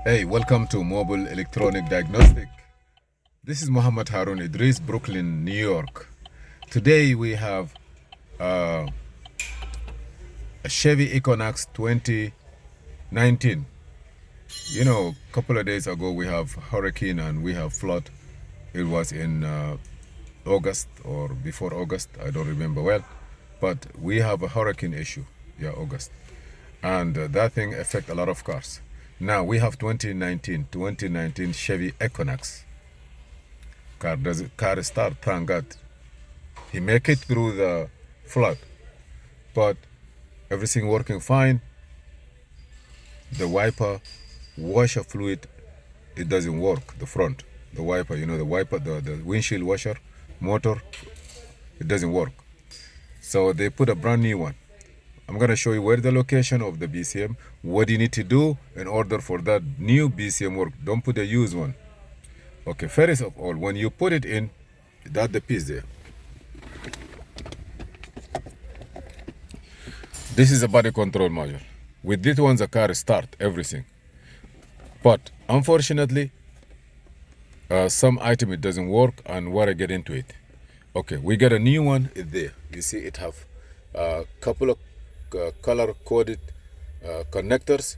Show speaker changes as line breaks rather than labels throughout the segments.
Hey, welcome to Mobile Electronic Diagnostic. This is Muhammad Harun Idris, Brooklyn, New York. Today we have uh, a Chevy Equinox 2019. You know, a couple of days ago we have hurricane and we have flood. It was in August or before August, I don't remember well. But we have a hurricane issue, yeah, August. And that thing affect a lot of cars. Now we have 2019 Chevy Equinox. Car start, thank God. He make it through the flood, but everything working fine. The wiper, washer fluid, it doesn't work. The front, the wiper, the wiper, the windshield washer, motor, it doesn't work. So they put a brand new one. I'm gonna show you where the location of the BCM, what you need to do in order for that new BCM work. Don't put a used one. Okay, first of all, when you put it in, that's the piece there. This is a body control module. With this one, the car start everything. But unfortunately, some item it doesn't work, and what I get into it. Okay, we got a new one there. You see, it have a couple of color coded connectors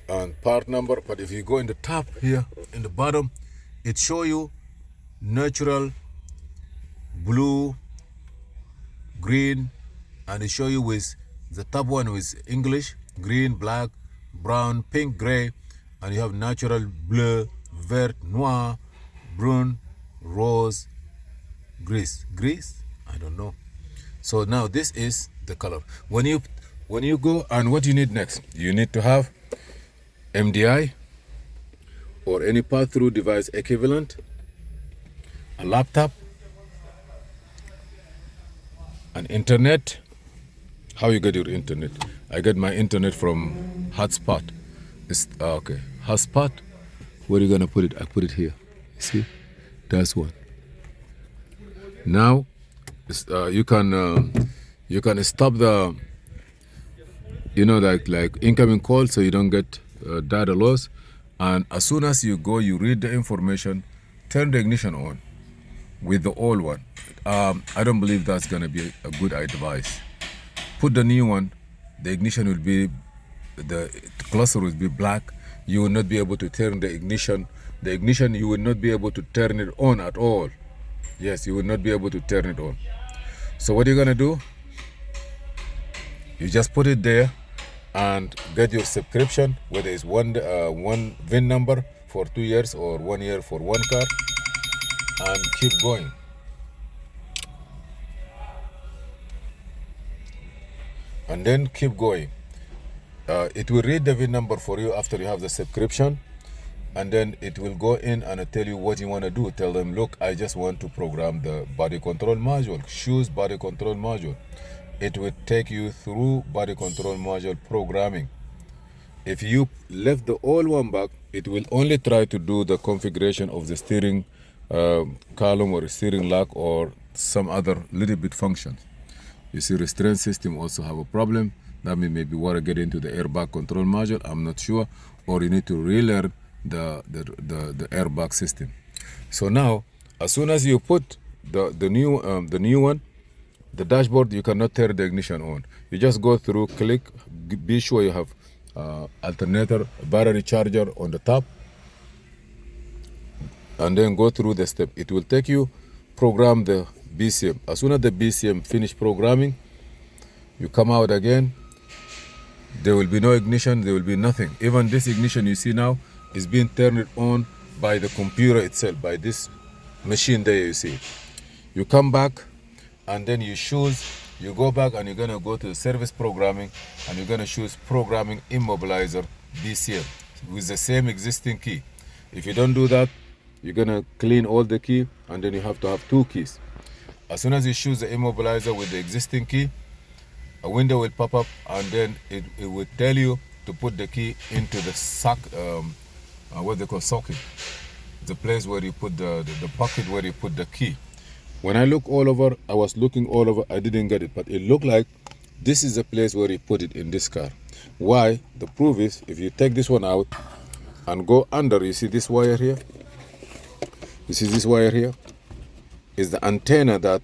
and part number. But if you go in the top here, in the bottom, it show you natural, blue, green, and it show you with the top one with English, green, black, brown, pink, gray, and you have natural, bleu, vert, noir, brun, rose, gris. Gris? I don't know. So now this is the color. When you go, and what you need next, you need to have MDI or any pass-through device equivalent, a laptop, an internet. How you get your internet? I get my internet from hotspot. It's okay. Hotspot. Where are you gonna put it? I put it here. You see, that's one. Now, you can stop the, like incoming call, so you don't get data loss. And as soon as you go, you read the information, turn the ignition on with the old one. I don't believe that's gonna be a good advice. Put the new one, the ignition will be, the cluster will be black. You will not be able to turn the ignition. The ignition, you will not be able to turn it on at all. Yes, you will not be able to turn it on. So what you're gonna do, you just put it there and get your subscription, whether it's one VIN number for 2 years or 1 year for one car, and keep going. And then keep going. It will read the VIN number for you after you have the subscription, and then it will go in and tell you what you want to do. Tell them, look, I just want to program the body control module. Choose body control module. It will take you through body control module programming. If you left the old one back, it will only try to do the configuration of the steering column or steering lock or some other little bit functions. You see, restraint system also have a problem. That means maybe want to get into the airbag control module. I'm not sure. Or you need to relearn the airbag system. So now, as soon as you put the new one, the dashboard, you cannot turn the ignition on. You just go through, click, be sure you have alternator, battery charger on the top, and then go through the step. It will take you program the BCM. As soon as the BCM finish programming, you come out again. There will be no ignition, there will be nothing. Even this ignition you see now is being turned on by the computer itself, by this machine there you see. You come back and then you go back and you're gonna go to the service programming and you're gonna choose programming Immobilizer BCM with the same existing key. If you don't do that, you're gonna clean all the key and then you have to have 2 keys. As soon as you choose the Immobilizer with the existing key, a window will pop up and then it will tell you to put the key into the what they call socket, the place where you put the pocket where you put the key. When I look all over, I was looking all over, I didn't get it, but it looked like this is the place where you put it in this car. Why? The proof is, if you take this one out and go under, you see this wire here? You see this wire here? Is the antenna that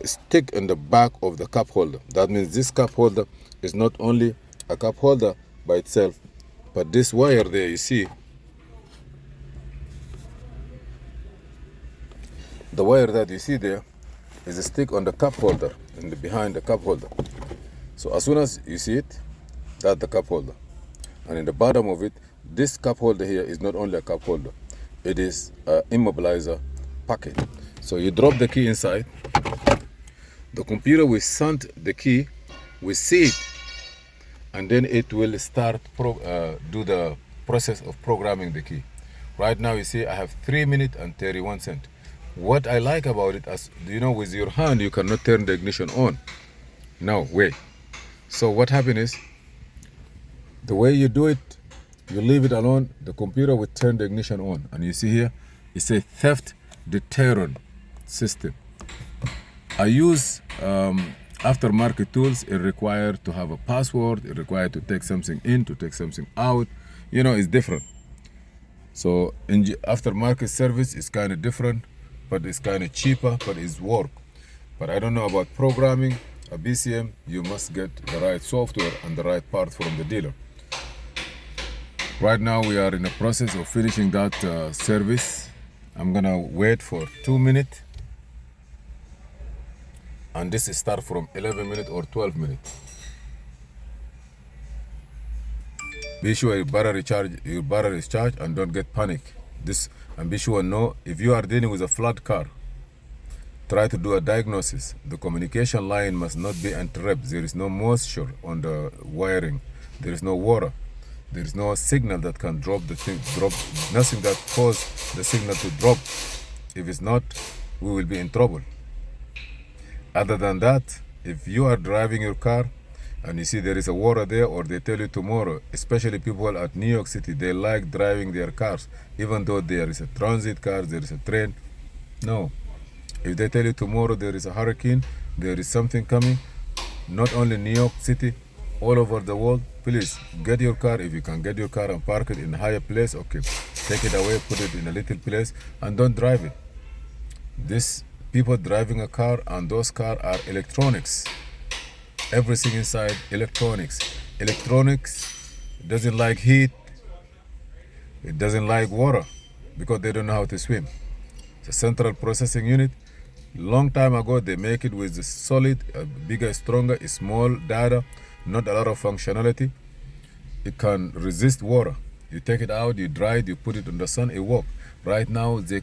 stick in the back of the cup holder. That means this cup holder is not only a cup holder by itself, but this wire there, you see, the wire that you see there is a stick on the cup holder and behind the cup holder. So as soon as you see it, that's the cup holder. And in the bottom of it, this cup holder here is not only a cup holder, it is an immobilizer packet. So you drop the key inside, the computer will send the key, we see it, and then it will start do the process of programming the key. Right now you see I have 3 minutes and 31 cents. What I like about it, as you know, with your hand you cannot turn the ignition on. No way. So what happens is, the way you do it, you leave it alone, the computer will turn the ignition on. And you see here, it's a theft deterrent system. I use aftermarket tools. It requires to have a password. It requires to take something in, to take something out. You know, it's different. So in aftermarket service is kind of different, but it's kind of cheaper, but it's work. But I don't know about programming. A BCM, you must get the right software and the right part from the dealer. Right now we are in the process of finishing that service. I'm gonna wait for 2 minutes, and this is start from 11 minutes or 12 minutes. Be sure your battery is charged, and don't get panic. And be sure, know, if you are dealing with a flood car, try to do a diagnosis. The communication line must not be interrupted. There is no moisture on the wiring. There is no water. There is no signal that can drop the thing. Nothing that causes the signal to drop. If it's not, we will be in trouble. Other than that, if you are driving your car and you see there is a water there, or they tell you tomorrow, especially people at New York City, they like driving their cars, even though there is a transit car, there is a train. No. If they tell you tomorrow there is a hurricane, there is something coming, not only New York City, all over the world, please get your car. If you can get your car and park it in a higher place, okay. Take it away, put it in a little place, and don't drive it. This people driving a car, and those cars are electronics. Everything inside electronics. Electronics doesn't like heat. It doesn't like water because they don't know how to swim. It's a central processing unit. Long time ago, they make it with the solid, bigger, stronger, small data, not a lot of functionality. It can resist water. You take it out, you dry it, you put it in the sun, it works. Right now, they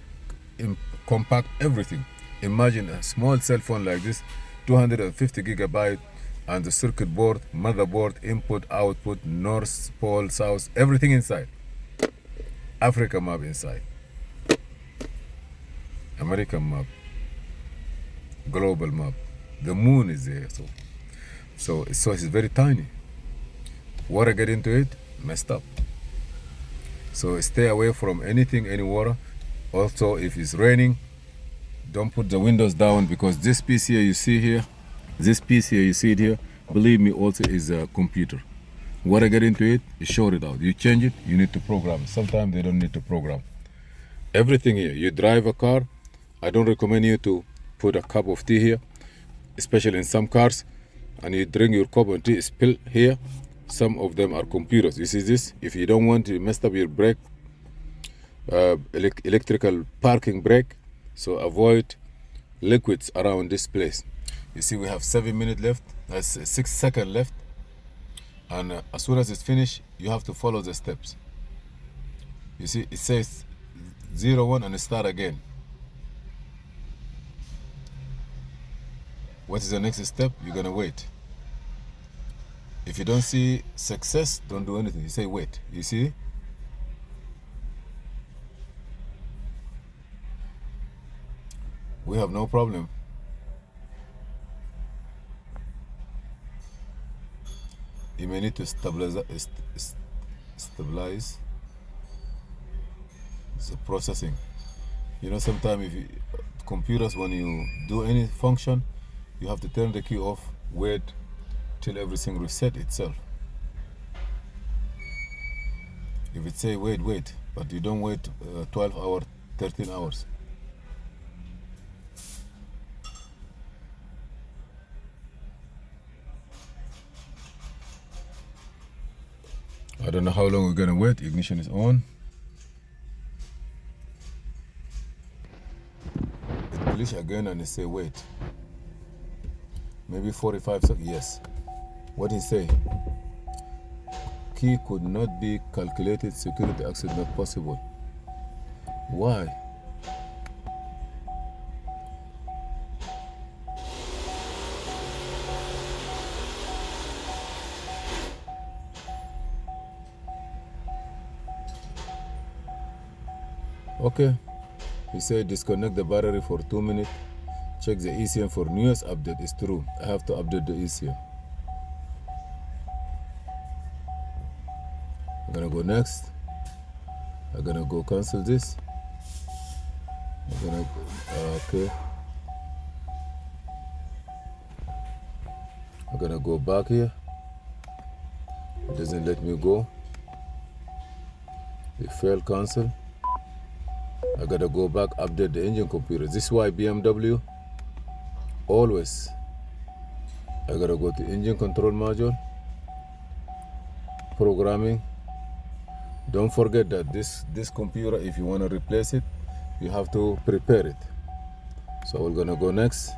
compact everything. Imagine a small cell phone like this, 250 gigabyte, and the circuit board, motherboard, input, output, north, pole, south, everything inside. Africa map inside. American map. Global map. The moon is there. So it's very tiny. Water get into it, messed up. So stay away from anything, any water. Also, if it's raining, don't put the windows down, because this piece here you see here, this piece here you see it here, believe me, also is a computer. Water get into it, you short it out. You change it, you need to program it. Sometimes they don't need to program. Everything here, you drive a car, I don't recommend you to put a cup of tea here, especially in some cars, and you drink your cup of tea, spill here. Some of them are computers. You see this? If you don't want to mess up your brake, electrical parking brake, so avoid liquids around this place. You see we have 7 minutes left, 6 seconds left, and as soon as it's finished, you have to follow the steps. You see it says 01 and start again. What is the next step? You're gonna wait. If you don't see success, don't do anything. You say wait. You see? We have no problem. You may need to stabilize the processing. You know, sometimes if computers, when you do any function, you have to turn the key off, wait, till everything reset itself. If it say wait, but you don't wait 12 hours, 13 hours. I don't know how long we're gonna wait. Ignition is on. It glitch again and it say wait. Maybe 45 seconds. Yes. What he say? Key could not be calculated. Security access not possible. Why? Okay. He said disconnect the battery for 2 minutes. Check the ECM for newest update. It's true. I have to update the ECM. I'm gonna go next. I'm gonna go cancel this. I'm gonna okay. I'm gonna go back here. It doesn't let me go. It failed cancel. I gotta go back, update the engine computer. This is why BMW always I gotta go to engine control module, programming. Don't forget that this computer, if you want to replace it, you have to prepare it. So we're gonna go next.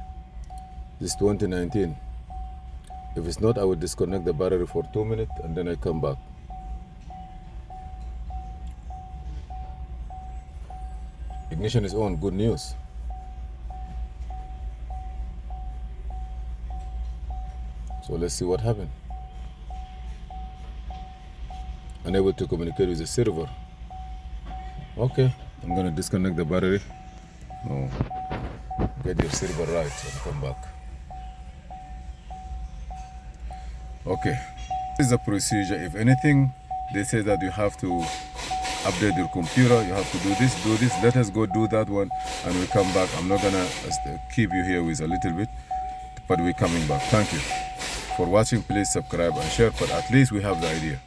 This 2019. If it's not, I will disconnect the battery for 2 minutes and then I come back. Ignition is on. Good news. So let's see what happened. Unable to communicate with the server. Okay, I'm gonna disconnect the battery. No, get your server right and come back. Okay, this is the procedure. If anything, they say that you have to update your computer, you have to do this. Let us go do that one and we come back. I'm not gonna keep you here with a little bit, but we're coming back. Thank you for watching. Please subscribe and share, but at least we have the idea.